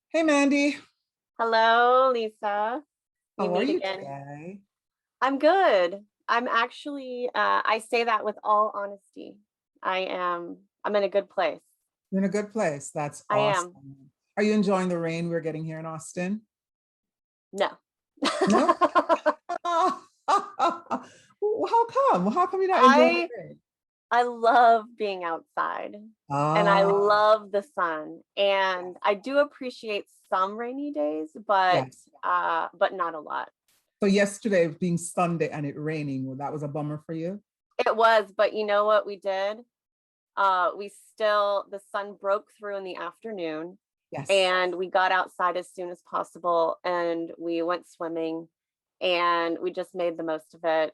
Hey Mandy, Hello, Lisa. We how are meet you again. today? I'm good. I say that with all honesty. I'm in a good place. You're in a good place. That's I am. awesome. Are you enjoying the rain we're getting here in Austin? No. No? How come? How come you're not enjoying the I rain? I love being outside and I Ah, love the sun and I do appreciate some rainy days, yes. but not a lot. So yesterday being Sunday and it raining, well, that was a bummer for you? It was, but you know what we did? The sun broke through in the afternoon Yes. and we got outside as soon as possible and we went swimming and we just made the most of it.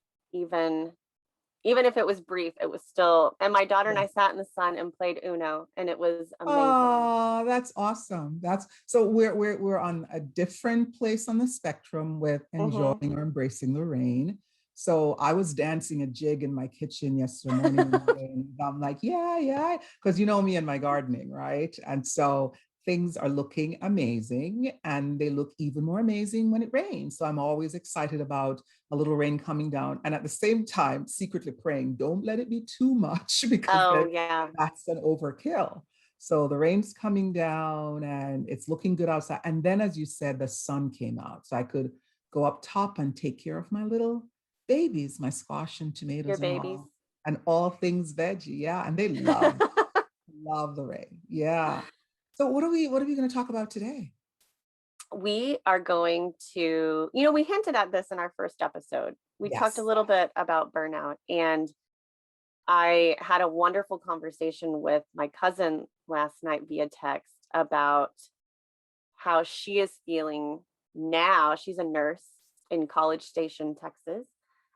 Even if it was brief, it was still, and my daughter and Yeah. I sat in the sun and played Uno and it was amazing. Oh, that's awesome. That's so we're on a different place on the spectrum with Hmm. enjoying or embracing the rain. So I was dancing a jig in my kitchen yesterday morning in the rain. I'm like, yeah, yeah, because you know me and my gardening, right? And so things are looking amazing and they look even more amazing when it rains. So I'm always excited about a little rain coming down and at the same time secretly praying, don't let it be too much because Oh then yeah. that's an overkill. So the rain's coming down and it's looking good outside. And then, as you said, the sun came out. So I could go up top and take care of my little babies, my squash and Your tomatoes babies. and all things veggie. Yeah. And they love the rain. Yeah. So what are we going to talk about today? We are going to, we hinted at this in our first episode. We talked a Yes. little bit about burnout, and I had a wonderful conversation with my cousin last night via text about how she is feeling now. She's a nurse in College Station, Texas.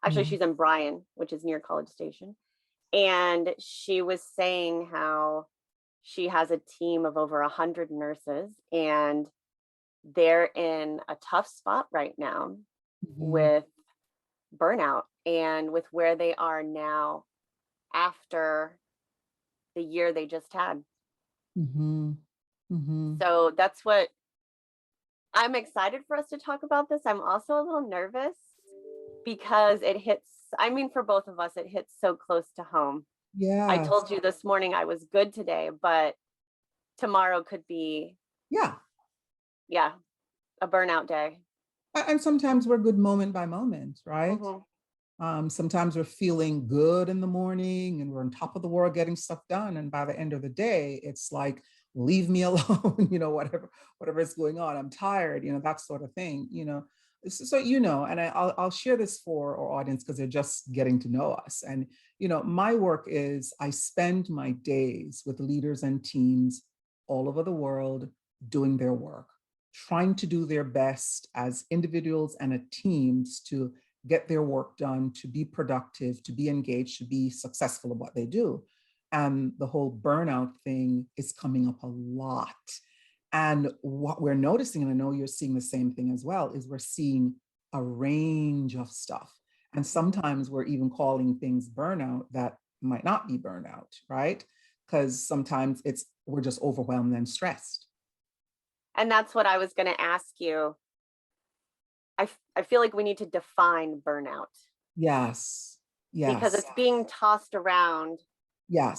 Actually, Mhm. she's in Bryan, which is near College Station. And she was saying how she has a team of over 100 nurses and they're in a tough spot right now Mhm. with burnout and with where they are now after the year they just had. Mhm. Mhm. So that's what I'm excited for us to talk about this. I'm also a little nervous because I mean, for both of us, it hits so close to home. I Yes. told you this morning I was good today, but tomorrow could be, Yeah. yeah, a burnout day. And sometimes we're good moment by moment, right? Hmm. Sometimes we're feeling good in the morning and we're on top of the world getting stuff done. And by the end of the day, it's like, leave me alone, whatever is going on. I'm tired, that sort of thing, So, and I'll share this for our audience because they're just getting to know us. And, my work is I spend my days with leaders and teams all over the world doing their work, trying to do their best as individuals and as teams to get their work done, to be productive, to be engaged, to be successful in what they do. And the whole burnout thing is coming up a lot. And what we're noticing, and I know you're seeing the same thing as well, is we're seeing a range of stuff. And Hmm. sometimes we're even calling things burnout that might not be burnout, right? Because sometimes we're just overwhelmed and stressed. And that's what I was going to ask you. I feel like we need to define burnout Yes, because yes, it's being tossed around.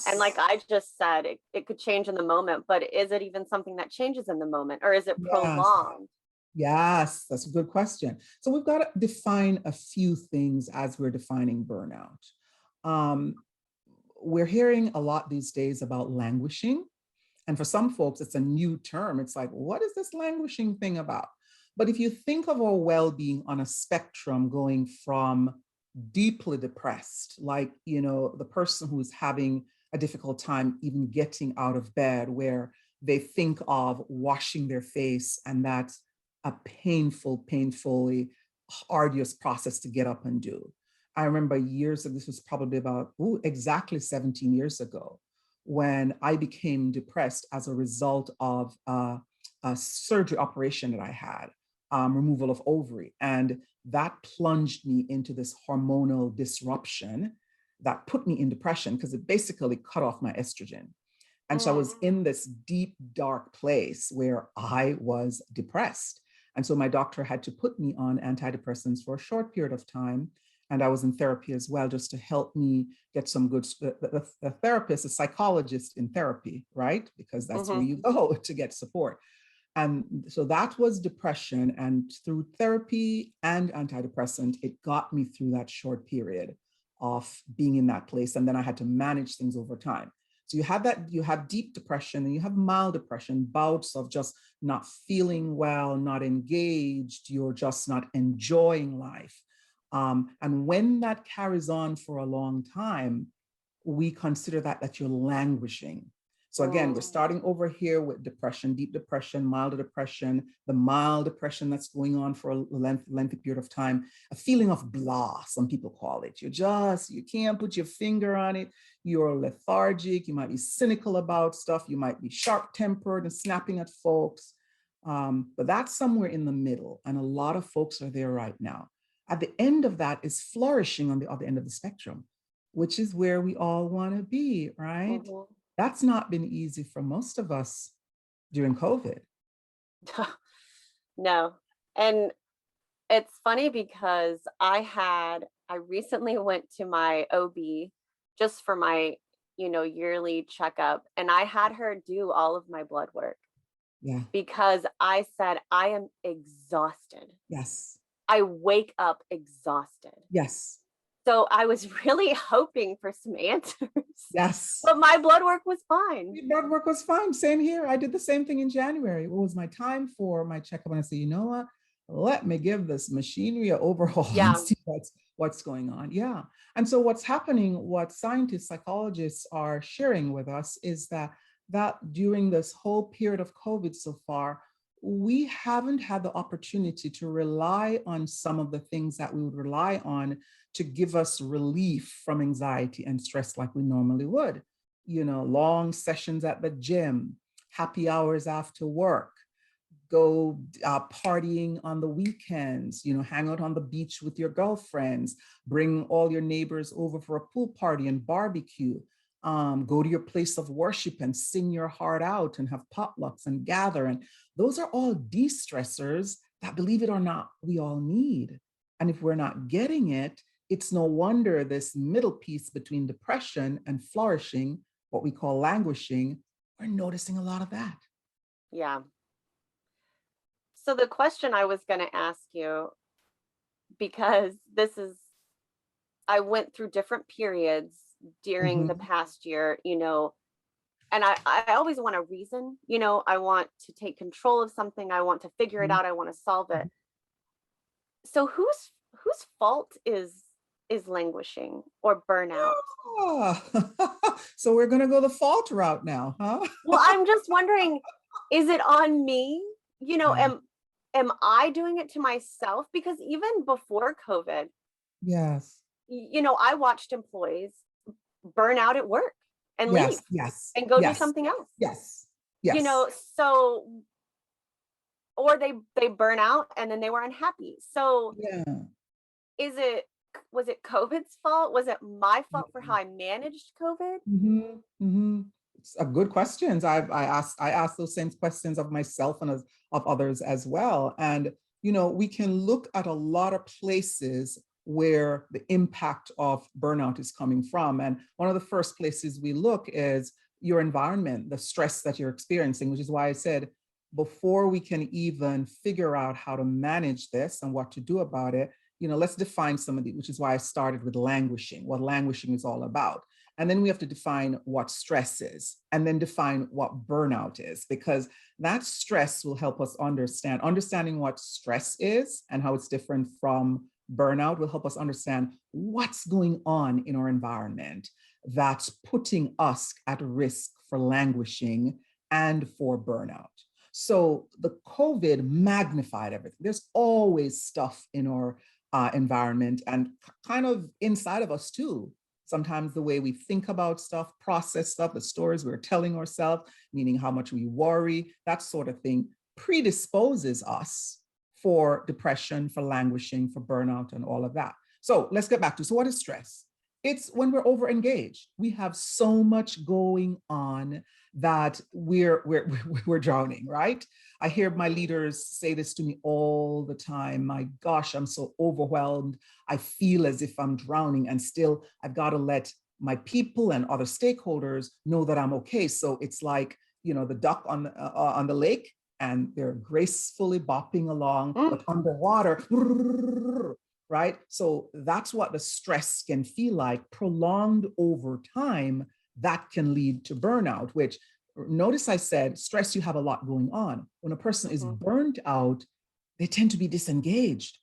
And like yes, I just said, it could change in the moment, but is it even something that changes in the moment or is it yes. prolonged? Yes, that's a good question. So we've got to define a few things as we're defining burnout. Um, we're hearing a lot these days about languishing. And for some folks, it's a new term. It's like, what is this languishing thing about? But if you think of our well being on a spectrum going from deeply depressed, like, the person who's having a difficult time even getting out of bed, where they think of washing their face, and that's a painfully arduous process to get up and do. I remember years ago, this was probably about exactly 17 years ago, when I became depressed as a result of a surgery operation that I had, removal of ovary. And that plunged me into this hormonal disruption that put me in depression because it basically cut off my estrogen. And so I was in this deep, dark place where I was depressed. And so my doctor had to put me on antidepressants for a short period of time. And I was in therapy as well, just to help me get some good, the therapist, a psychologist in therapy, right? Because that's where Mm-hmm. you go to get support. And so that was depression. And through therapy and antidepressant, it got me through that short period of being in that place. And then I had to manage things over time. So you have that, you have deep depression and you have mild depression, bouts of just not feeling well, not engaged, you're just not enjoying life. And when that carries on for a long time, we consider that you're languishing. So again, we're starting over here with depression, deep depression, mild depression, the mild depression that's going on for a lengthy period of time, a feeling of blah, some people call it. You can't put your finger on it. You're lethargic. You might be cynical about stuff. You might be sharp-tempered and snapping at folks. But that's somewhere in the middle. And a lot of folks are there right now. At the end of that is flourishing on the other end of the spectrum, which is where we all want to be, right? Mm-hmm. That's not been easy for most of us during COVID. No. And it's funny because I recently went to my OB just for my, yearly checkup, and I had her do all of my blood work Yeah. because I said, I am exhausted. Yes. I wake up exhausted. Yes. So I was really hoping for some answers, Yes. but my blood work was fine. Blood work was fine. Same here. I did the same thing in January. It was my time for my checkup. And I said, you know what? Let me give this machinery an overhaul and Yeah. see what's going on. Yeah. And so what's happening, what scientists, psychologists are sharing with us is that during this whole period of COVID so far, we haven't had the opportunity to rely on some of the things that we would rely on to give us relief from anxiety and stress like we normally would. Long sessions at the gym, happy hours after work, go partying on the weekends, hang out on the beach with your girlfriends, bring all your neighbors over for a pool party and barbecue, go to your place of worship and sing your heart out and have potlucks and gather. And those are all de-stressors that, believe it or not, we all need. And if we're not getting it, it's no wonder this middle piece between depression and flourishing, what we call languishing, we're noticing a lot of that. Yeah. So the question I was going to ask you, because I went through different periods during the Mm-hmm. past year, and I always want a reason, I want to take control of something. I want to figure it out. I want to solve it. So whose fault is languishing or burnout? Oh. So we're going to go the fault route now, huh? Well, I'm just wondering, is it on me? Yeah. Am I doing it to myself? Because even before COVID, Yes. I watched employees burn out at work and leave Yes. Yes. and go do Yes. something else. Yes. Yes. So, or they burn out and then they were unhappy. So Yeah. was it COVID's fault? Was it my fault for how I managed COVID? Mm-hmm. Mm-hmm. It's a good questions. I asked those same questions of myself and of others as well. And we can look at a lot of places where the impact of burnout is coming from. And one of the first places we look is your environment, the stress that you're experiencing, which is why I said before we can even figure out how to manage this and what to do about it, let's define some of the, which is why I started with languishing, what languishing is all about. And then we have to define what stress is, and then define what burnout is, because that stress will help us understanding what stress is and how it's different from burnout will help us understand what's going on in our environment that's putting us at risk for languishing and for burnout. So the COVID magnified everything. There's always stuff in our environment and kind of inside of us too. Sometimes the way we think about stuff, process stuff, the stories we're telling ourselves, meaning how much we worry, that sort of thing predisposes us for depression, for languishing, for burnout, and all of that. So let's get back to, so what is stress? It's when we're over engaged. We have so much going on that we're drowning, right? I hear my leaders say this to me all the time. My gosh, I'm so overwhelmed. I feel as if I'm drowning, and still I've got to let my people and other stakeholders know that I'm okay. So it's like, the duck on the lake, and they're gracefully bopping along, Mm, but underwater, right? So that's what the stress can feel like, prolonged over time. That can lead to burnout, which, notice I said stress, you have a lot going on. When a person is mhm, burnt out, they tend to be disengaged.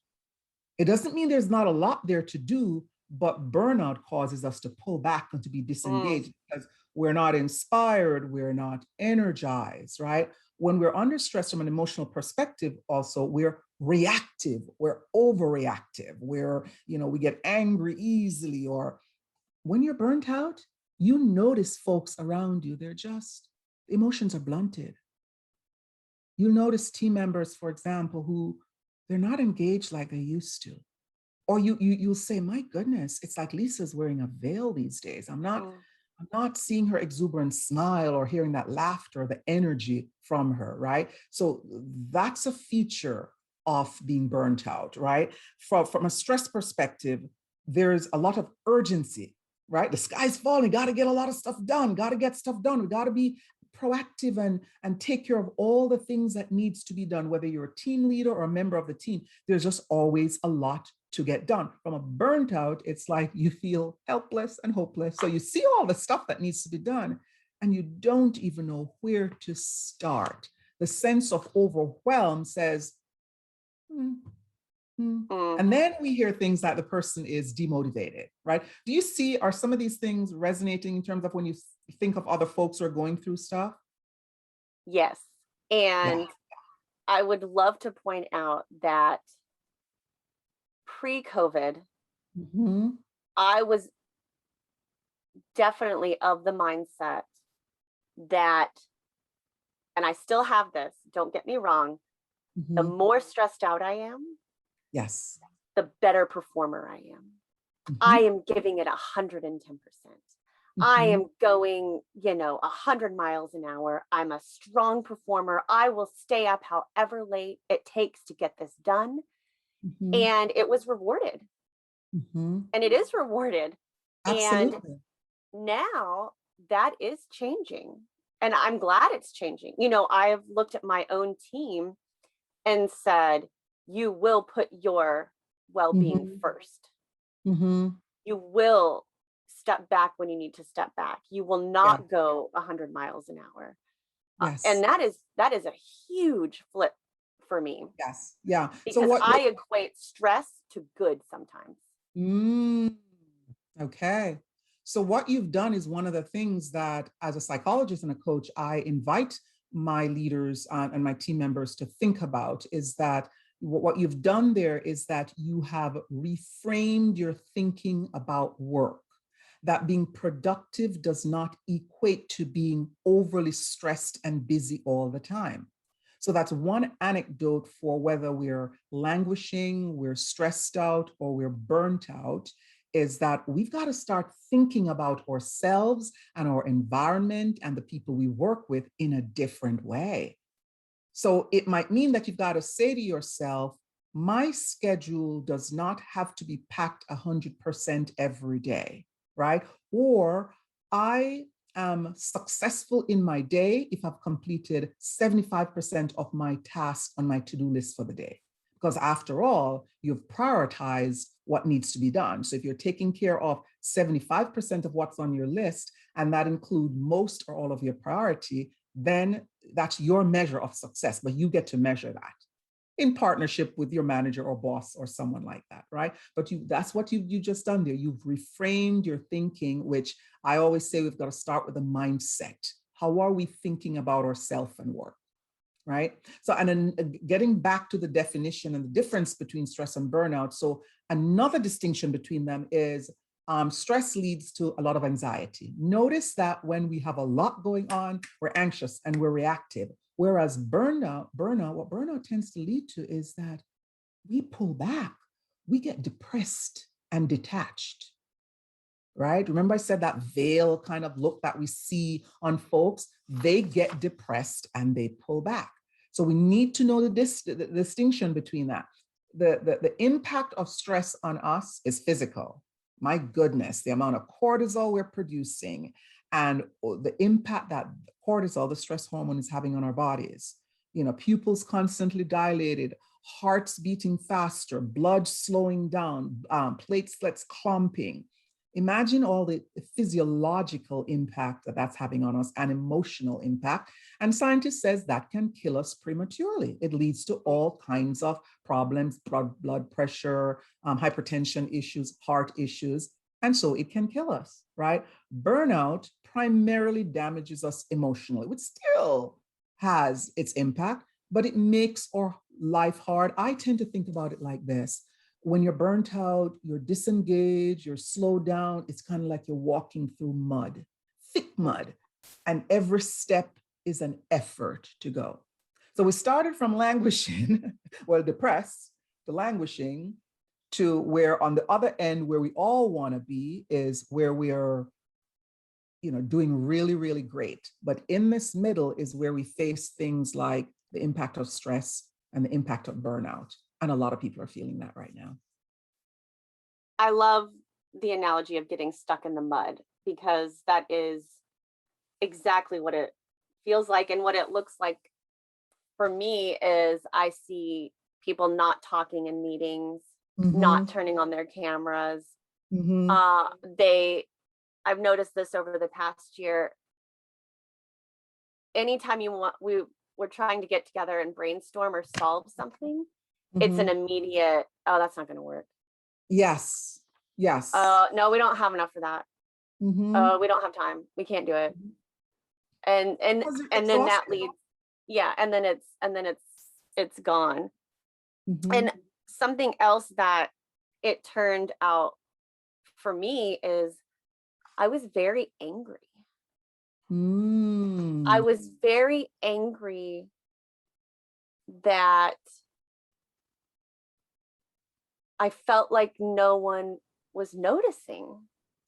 It doesn't mean there's not a lot there to do, but burnout causes us to pull back and to be mm, disengaged because we're not inspired, we're not energized, right? When we're under stress from an emotional perspective, also, we're reactive, we're overreactive, we get angry easily. Or when you're burnt out, you notice folks around you, emotions are blunted. You'll notice team members, for example, who they're not engaged like they used to. Or you'll say, my goodness, it's like Lisa's wearing a veil these days. mm, I'm not seeing her exuberant smile or hearing that laughter, the energy from her, right? So that's a feature of being burnt out, right? From a stress perspective, there's a lot of urgency, right? The sky's falling, got to get a lot of stuff done, got to get stuff done. We got to be proactive and take care of all the things that needs to be done, whether you're a team leader or a member of the team. There's just always a lot to get done. From a burnt out, it's like you feel helpless and hopeless. So you see all the stuff that needs to be done, and you don't even know where to start. The sense of overwhelm says, hmm, hmm. mm. And then we hear things like the person is demotivated, right? Do you see, are some of these things resonating in terms of when you think of other folks who are going through stuff? Yes. Yeah. And I would love to point out that pre-COVID, Mm-hmm. I was definitely of the mindset that, and I still have this, don't get me wrong, the Mm-hmm. more stressed out I am, Yes. the better performer I am. I Mm-hmm. am giving it 110%. I Mm-hmm. am going, 100 miles an hour. I'm a strong performer. I will stay up however late it takes to get this done. Mm-hmm. And it was rewarded. Mm-hmm. And it is rewarded. And Absolutely. now that is changing. And I'm glad it's changing. I've looked at my own team and said, you will put your well being Mm-hmm. first. Mm-hmm. You will step back when you need to step back. You will Yeah. not go 100 miles an hour. And Yes. that is a huge flip for me Yes. Yeah. So because what? I equate stress to good sometimes. Mm, okay. So what you've done is one of the things that, as a psychologist and a coach, I invite my leaders and my team members to think about is that what you've done there is that you have reframed your thinking about work. That being productive does not equate to being overly stressed and busy all the time. So that's one anecdote for whether we're languishing, we're stressed out, or we're burnt out, is that we've got to start thinking about ourselves and our environment and the people we work with in a different way. So it might mean that you've got to say to yourself, my schedule does not have to be packed 100% every day, right? Or I am successful in my day if I've completed 75% of my tasks on my to-do list for the day. Because after all, you've prioritized what needs to be done. So if you're taking care of 75% of what's on your list, and that includes most or all of your priority, then that's your measure of success, but you get to measure that in partnership with your manager or boss or someone like that, right? But that's what you just done there. You've reframed your thinking, which I always say we've got to start with a mindset. How are we thinking about ourselves and work? Right? So, and then getting back to the definition and the difference between stress and burnout. So, another distinction between them is stress leads to a lot of anxiety. Notice that when we have a lot going on, we're anxious and we're reactive. Whereas what burnout tends to lead to is that we pull back, we get depressed and detached. right? Remember I said that veil kind of look that we see on folks, they get depressed and they pull back. So we need to know the distinction between that. The impact of stress on us is physical. My goodness, the amount of cortisol we're producing and the impact that cortisol, the stress hormone, is having on our bodies. You know, pupils constantly dilated, hearts beating faster, blood slowing down, platelets clumping. Imagine all the physiological impact that that's having on us and emotional impact. And scientists says that can kill us prematurely. It leads to all kinds of problems, blood pressure, hypertension issues, heart issues. And so it can kill us, right? Burnout primarily damages us emotionally, which still has its impact, but it makes our life hard. I tend to think about it like this. When you're burnt out, you're disengaged, you're slowed down, it's kind of like you're walking through mud, thick mud, and every step is an effort to go. So we started from languishing, well, depressed, to languishing, to where on the other end, where we all want to be, is where we are, you know, doing really, really great. But in this middle is where we face things like the impact of stress and the impact of burnout. And a lot of people are feeling that right now. I love the analogy of getting stuck in the mud, because that is exactly what it feels like. And what it looks like for me is I see people not talking in meetings, not turning on their cameras. I've noticed this over the past year. Anytime we're trying to get together and brainstorm or solve something, it's an immediate, oh, that's not going to work. Yes. Yes. No, we don't have enough for that. Oh, we don't have time. We can't do it. And then that leads, yeah, and then it's gone. And something else that it turned out for me is I was very angry. I was very angry that I felt like no one was noticing.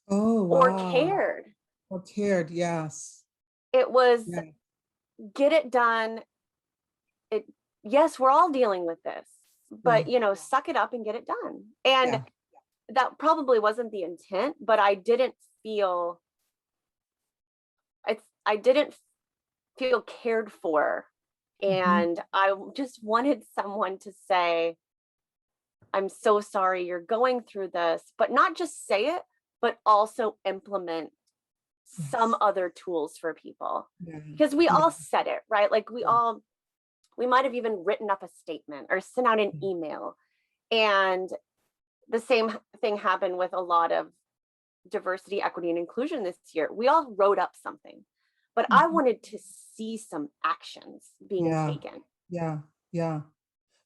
Oh, wow. Or cared. Or cared, yes. It was get it done. Yes, we're all dealing with this, but you know, suck it up and get it done. And that probably wasn't the intent, but I didn't feel cared for. And I just wanted someone to say, I'm so sorry you're going through this, but not just say it, but also implement some other tools for people. Because we all said it, right? Like we might have even written up a statement or sent out an email. And the same thing happened with a lot of diversity, equity, and inclusion this year. We all wrote up something, but I wanted to see some actions being taken. Yeah.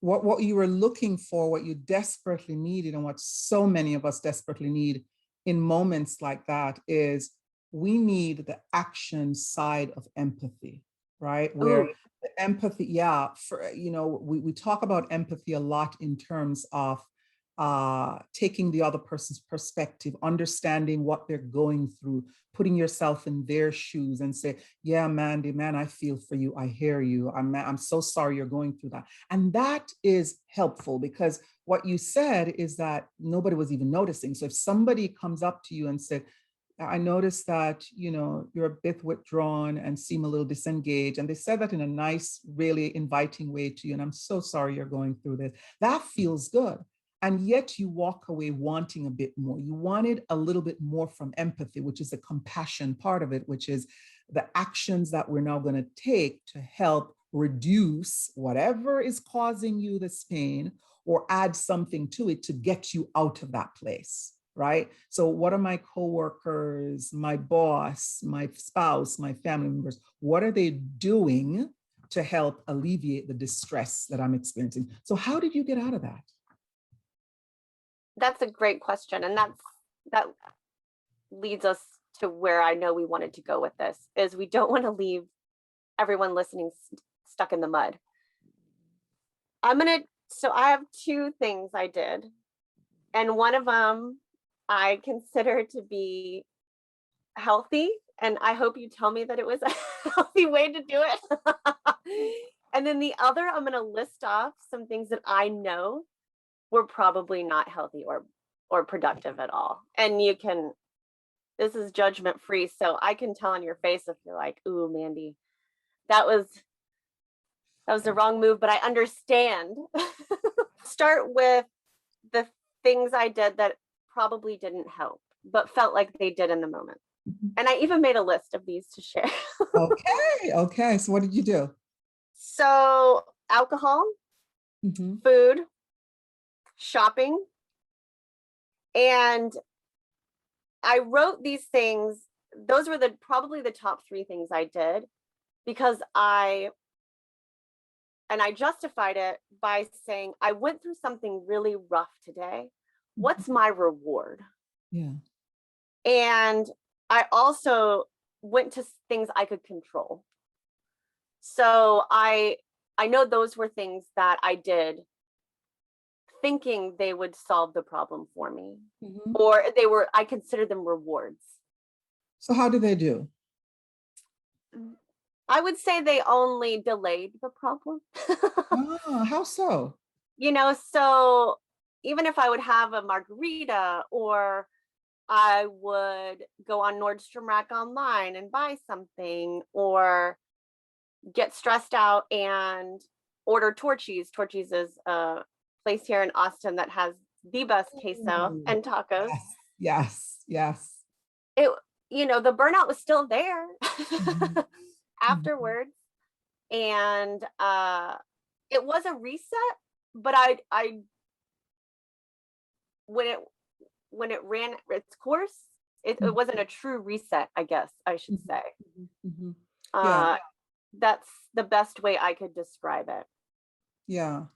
What you were looking for, what you desperately needed, and what so many of us desperately need in moments like that is we need the action side of empathy, right? Where the empathy, we talk about empathy a lot in terms of taking the other person's perspective, understanding what they're going through, putting yourself in their shoes and say, yeah, Mandy, man, I feel for you. I hear you. I'm so sorry you're going through that. And that is helpful because what you said is that nobody was even noticing. So if somebody comes up to you and said, I noticed that, you're a bit withdrawn and seem a little disengaged. And they said that in a nice, really inviting way to you. And I'm so sorry you're going through this. That feels good. And yet you walk away wanting a bit more. You wanted a little bit more from empathy, which is the compassion part of it, which is the actions that we're now going to take to help reduce whatever is causing you this pain or add something to it to get you out of that place, right? So what are my coworkers, my boss, my spouse, my family members, what are they doing to help alleviate the distress that I'm experiencing? So how did you get out of that? That's a great question. And that leads us to where I know we wanted to go with this, is we don't want to leave everyone listening stuck in the mud. So I have two things I did. And one of them I consider to be healthy. And I hope you tell me that it was a healthy way to do it. And then the other, I'm going to list off some things that I know were probably not healthy or productive at all. And you can, this is judgment free. So I can tell on your face if you're like, ooh, Mandy, that was the wrong move, but I understand. Start with the things I did that probably didn't help, but felt like they did in the moment. And I even made a list of these to share. Okay. Okay. So what did you do? So alcohol, food, shopping. And I wrote these things. Those were probably the top 3 things I did because I justified it by saying, I went through something really rough today. What's my reward? Yeah. And I also went to things I could control. So I know those were things that I did thinking they would solve the problem for me, or I considered them rewards. So how did they do? I would say they only delayed the problem. How so? So even if I would have a margarita, or I would go on Nordstrom Rack online and buy something, or get stressed out and order Torchy's. Torchy's is a place here in Austin that has the best queso and tacos. Yes, yes. It, the burnout was still there afterwards. And it was a reset, but I when it ran its course, it wasn't a true reset, I guess I should say. Yeah. That's the best way I could describe it. Yeah.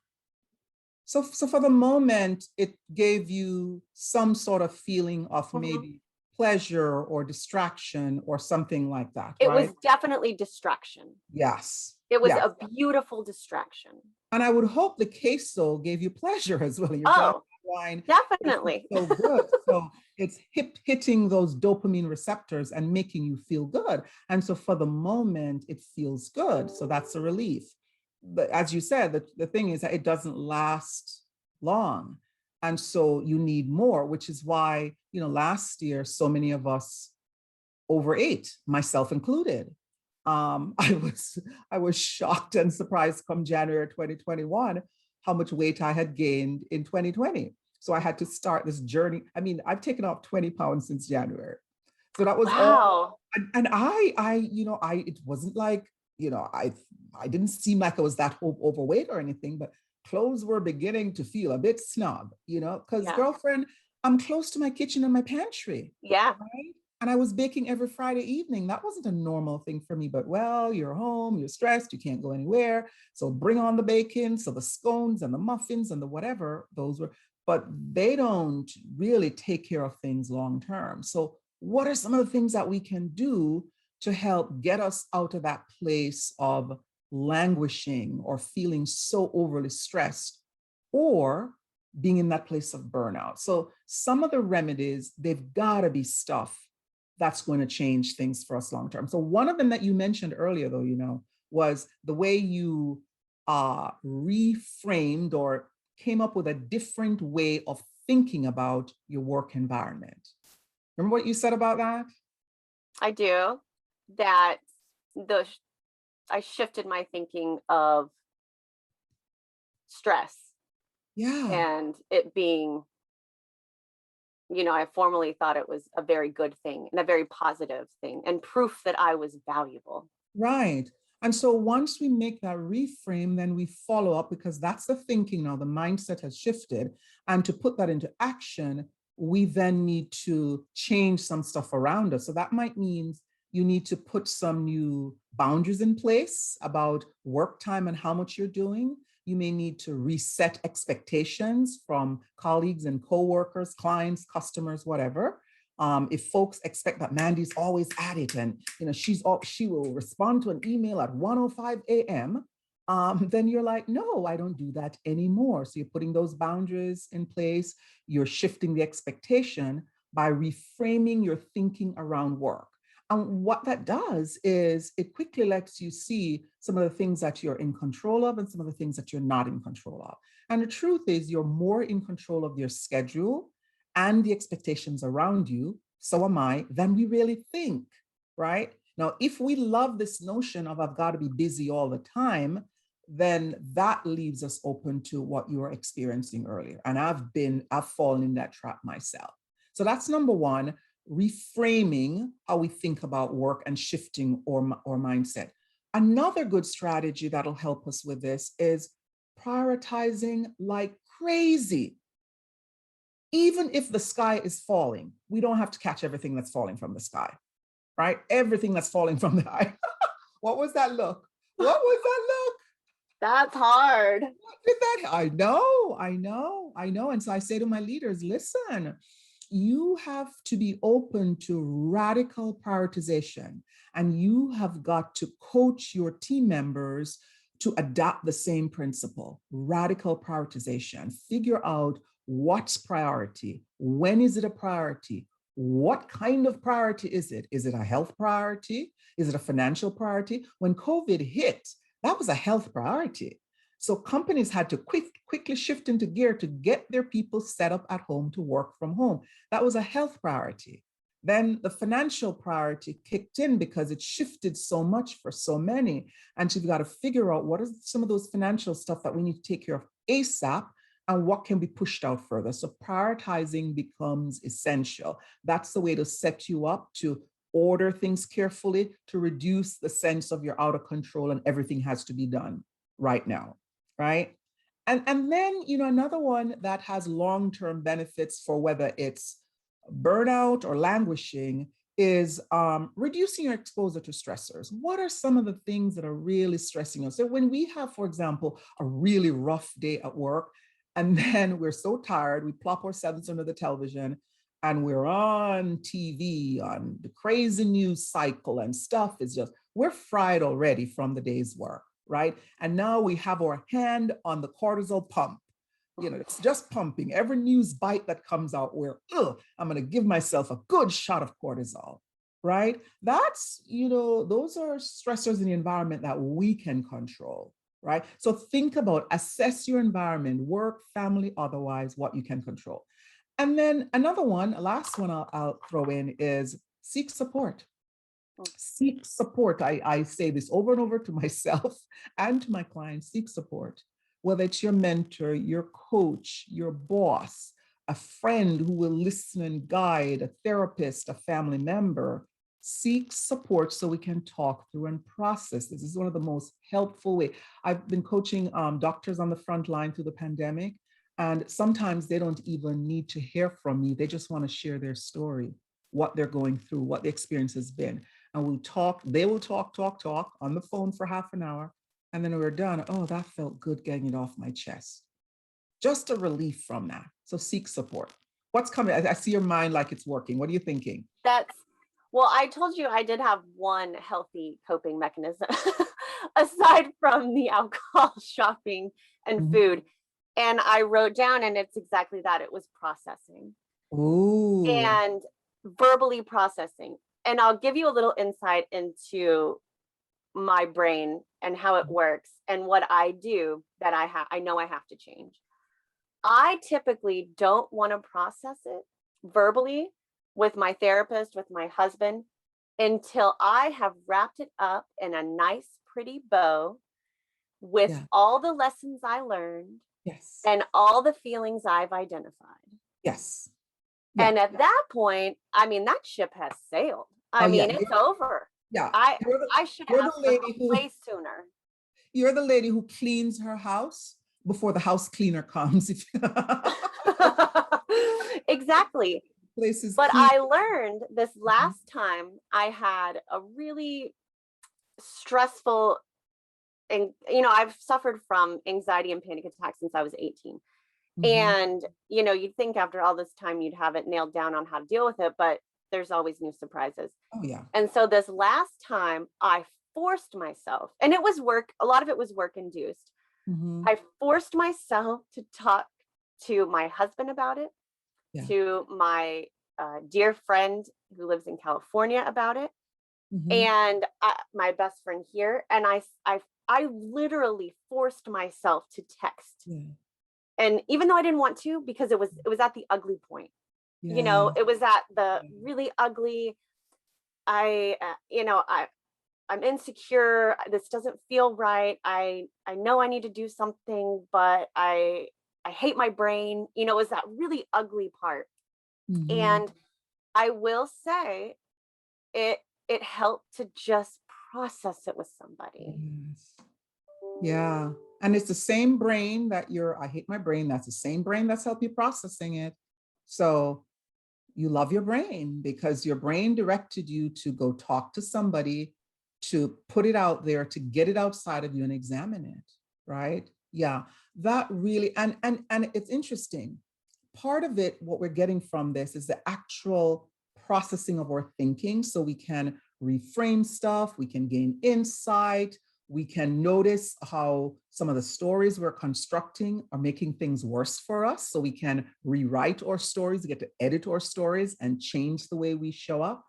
So for the moment, it gave you some sort of feeling of maybe pleasure or distraction or something like that, It right? was definitely distraction. Yes. It was a beautiful distraction. And I would hope the queso gave you pleasure as well. Your wine definitely. So good. So it's hitting those dopamine receptors and making you feel good. And so for the moment, it feels good. So that's a relief. But as you said, the thing is that it doesn't last long. And so you need more, which is why, last year, so many of us overate, myself included. I was shocked and surprised come January 2021 how much weight I had gained in 2020. So I had to start this journey. I mean, I've taken off 20 pounds since January. So that was all. And it wasn't like, I didn't seem like I was that overweight or anything, but clothes were beginning to feel a bit snug, because girlfriend, I'm close to my kitchen and my pantry. Yeah. Right? And I was baking every Friday evening. That wasn't a normal thing for me, but you're home, you're stressed, you can't go anywhere. So bring on the bacon. So the scones and the muffins and the whatever, those were, but they don't really take care of things long term. So what are some of the things that we can do to help get us out of that place of languishing or feeling so overly stressed, or being in that place of burnout? So some of the remedies, they've got to be stuff that's going to change things for us long term. So one of them that you mentioned earlier, though, was the way you reframed or came up with a different way of thinking about your work environment. Remember what you said about that? I do. That I shifted my thinking of stress. Yeah. And it being, I formerly thought it was a very good thing and a very positive thing and proof that I was valuable. Right. And so once we make that reframe, then we follow up, because that's the thinking now, the mindset has shifted. And to put that into action, we then need to change some stuff around us. So that might mean you need to put some new boundaries in place about work time and how much you're doing. You may need to reset expectations from colleagues and coworkers, clients, customers, whatever. If folks expect that Mandy's always at it and she will respond to an email at 1:05 a.m., then you're like, no, I don't do that anymore. So you're putting those boundaries in place, you're shifting the expectation, by reframing your thinking around work. And what that does is it quickly lets you see some of the things that you're in control of and some of the things that you're not in control of. And the truth is, you're more in control of your schedule and the expectations around you, so am I, than we really think, right? Now, if we love this notion of I've got to be busy all the time, then that leaves us open to what you were experiencing earlier. And I've fallen in that trap myself. So that's number one, reframing how we think about work and shifting our mindset. Another good strategy that'll help us with this is prioritizing like crazy. Even if the sky is falling, we don't have to catch everything that's falling from the sky, right? Everything that's falling from the sky. What was that look? What was that look? That's hard. What did that? I know. And so I say to my leaders, listen, you have to be open to radical prioritization, and you have got to coach your team members to adopt the same principle, radical prioritization. Figure out what's priority, when is it a priority, what kind of priority is it? Is it a health priority? Is it a financial priority? When COVID hit, that was a health priority. So companies had to quickly shift into gear to get their people set up at home to work from home. That was a health priority. Then the financial priority kicked in because it shifted so much for so many. And so we've got to figure out what is some of those financial stuff that we need to take care of ASAP and what can be pushed out further. So prioritizing becomes essential. That's the way to set you up to order things carefully, to reduce the sense of you're out of control and everything has to be done right now, right? And then, another one that has long-term benefits for whether it's burnout or languishing is reducing your exposure to stressors. What are some of the things that are really stressing us? So when we have, for example, a really rough day at work, and then we're so tired, we plop ourselves under the television and we're on TV, on the crazy news cycle and stuff is just, we're fried already from the day's work, right? And now we have our hand on the cortisol pump. It's just pumping. Every news bite that comes out, I'm going to give myself a good shot of cortisol, right? That's, those are stressors in the environment that we can control, right? So think about, assess your environment, work, family, otherwise, what you can control. And then another one, last one I'll throw in is seek support. Seek support. I say this over and over to myself and to my clients, seek support. Whether it's your mentor, your coach, your boss, a friend who will listen and guide, a therapist, a family member, seek support so we can talk through and process. This is one of the most helpful ways. I've been coaching doctors on the front line through the pandemic, and sometimes they don't even need to hear from me. They just want to share their story, what they're going through, what the experience has been. And we'll talk, they will talk on the phone for half an hour. And then we're done. Oh, that felt good getting it off my chest. Just a relief from that. So seek support. What's coming? I see your mind like it's working. What are you thinking? Well, I told you I did have one healthy coping mechanism aside from the alcohol, shopping, and food. And I wrote down, and it's exactly that. It was processing. Ooh. And verbally processing. And I'll give you a little insight into my brain and how it works and what I do that I know I have to change. I typically don't want to process it verbally with my therapist, with my husband, until I have wrapped it up in a nice, pretty bow with all the lessons I learned and all the feelings I've identified. Yes. And at that point, that ship has sailed. It's over. Yeah. I should have way sooner. You're the lady who cleans her house before the house cleaner comes. Exactly. But I learned this last time I had a really stressful, and I've suffered from anxiety and panic attacks since I was 18. And, you'd think after all this time, you'd have it nailed down on how to deal with it, but there's always new surprises. Oh, yeah. And so this last time I forced myself, and it was work. A lot of it was work induced. I forced myself to talk to my husband about it, to my a dear friend who lives in California about it, Mhm. and my best friend here, and I literally forced myself to text, Yeah. and even though I didn't want to, because it was at the ugly point. Yeah. It was at the Yeah. really ugly. I'm insecure. This doesn't feel right. I know I need to do something, but I hate my brain. It was that really ugly part. Mhm. And I will say it it helped to just process it with somebody. Yes. Yeah. And it's the same brain that I hate my brain. That's the same brain that's helped you processing it. So you love your brain because your brain directed you to go talk to somebody, to put it out there, to get it outside of you and examine it. Right. Yeah. That really, and it's interesting. Part of it, what we're getting from this is the actual processing of our thinking so we can reframe stuff, we can gain insight, we can notice how some of the stories we're constructing are making things worse for us. So we can rewrite our stories, get to edit our stories and change the way we show up.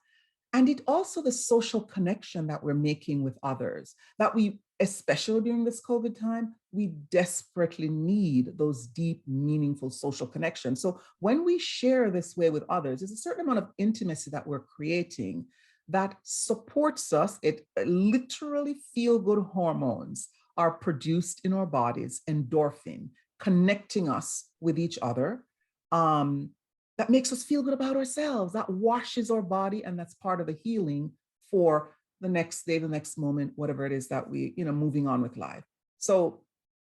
And it also the social connection that we're making with others that we, especially during this COVID time, we desperately need those deep, meaningful social connections. So when we share this way with others, there's a certain amount of intimacy that we're creating that supports us. It literally feel good hormones are produced in our bodies, endorphin, connecting us with each other. Um, that makes us feel good about ourselves, that washes our body, and that's part of the healing for the next day, the next moment, whatever it is that we, moving on with life. So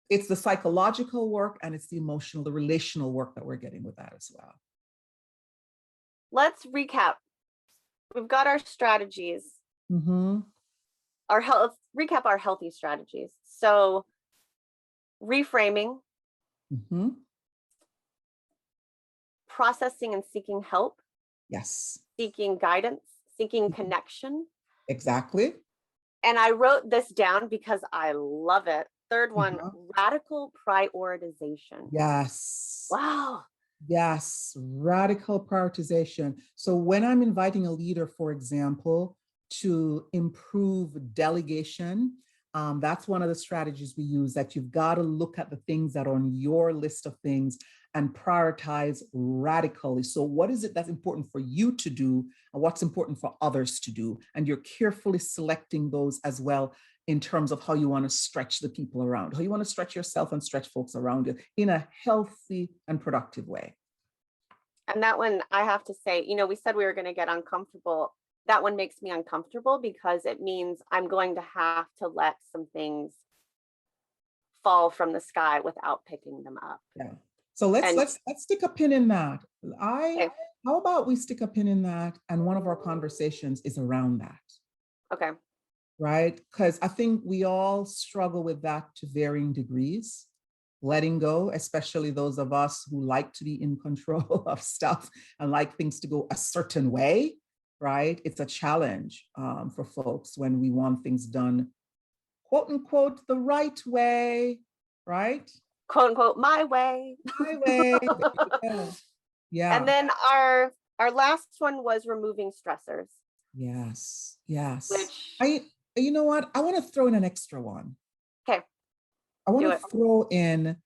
it's the psychological work and it's the emotional, the relational work that we're getting with that as well. Let's recap. We've got our strategies, Mm-hmm. our health, recap our healthy strategies. So reframing, Mm-hmm. processing and seeking help, Yes. seeking guidance, seeking Mhm. connection. Exactly. And I wrote this down because I love it. Third one, Uh-huh. radical prioritization. Yes. Wow. Yes, radical prioritization. So when I'm inviting a leader, for example, to improve delegation, that's one of the strategies we use, that you've got to look at the things that are on your list of things and prioritize radically. So what is it that's important for you to do and what's important for others to do? And you're carefully selecting those as well in terms of how you want to stretch the people around, how you want to stretch yourself and stretch folks around you in a healthy and productive way. And that one, I have to say, we said we were going to get uncomfortable. That one makes me uncomfortable because it means I'm going to have to let some things fall from the sky without picking them up. Yeah. So let's And let's let's stick a pin in that. I okay, How about we stick a pin in that, and one of our conversations is around that, okay. right? Because I think we all struggle with that to varying degrees. Letting go, especially those of us who like to be in control of stuff and like things to go a certain way, right? It's a challenge for folks when we want things done, quote unquote, the right way, right? Quote unquote, my way. My way. There you go. And Yeah. then our last one was removing stressors, Yes. Yes. which I, you know what? I want to throw in an extra one. okay, I want do to it. throw in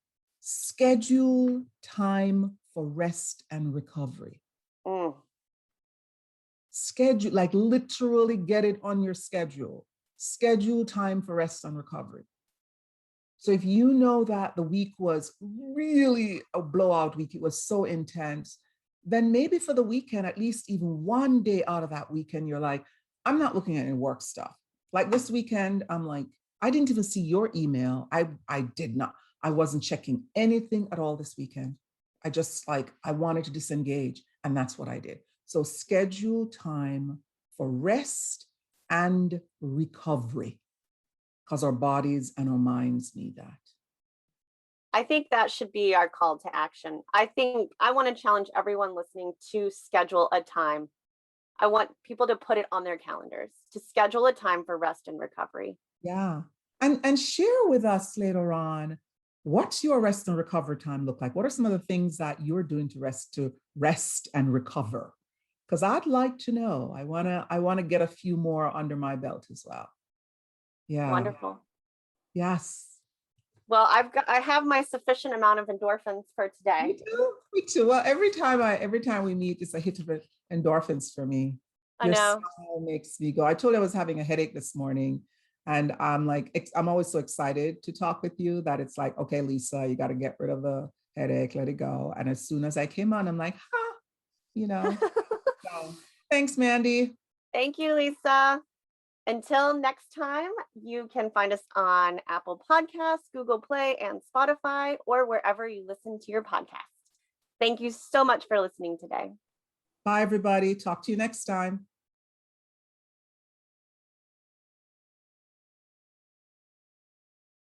schedule time for rest and recovery. Mm. Schedule, like literally get it on your schedule. Schedule time for rest and recovery. So if you know that the week was really a blowout week, it was so intense, then maybe for the weekend, at least even one day out of that weekend, you're like, I'm not looking at any work stuff. Like this weekend, I'm like, I didn't even see your email. I did not. I wasn't checking anything at all this weekend. I just like, I wanted to disengage. And that's what I did. So schedule time for rest and recovery because our bodies and our minds need that. I think that should be our call to action. I think I want to challenge everyone listening to schedule a time. I want people to put it on their calendars to schedule a time for rest and recovery. Yeah. And share with us later on, what's your rest and recover time look like? What are some of the things that you're doing to rest and recover? Because I'd like to know. I wanna get a few more under my belt as well. Yeah. Wonderful. Yes. Well, I have my sufficient amount of endorphins for Me today. too. Me too. Well, every time we meet, it's a hit of endorphins for me. I Your know. smile makes me go. I told you I was having a headache this morning, and I'm like, I'm always so excited to talk with you that it's like, okay, Lisa, you got to get rid of the headache, let it go. And as soon as I came on, I'm like, huh, you know. So thanks, Mandy. Thank you, Lisa. Until next time, you can find us on Apple Podcasts, Google Play, and Spotify, or wherever you listen to your podcast. Thank you so much for listening today. Bye, everybody. Talk to you next time.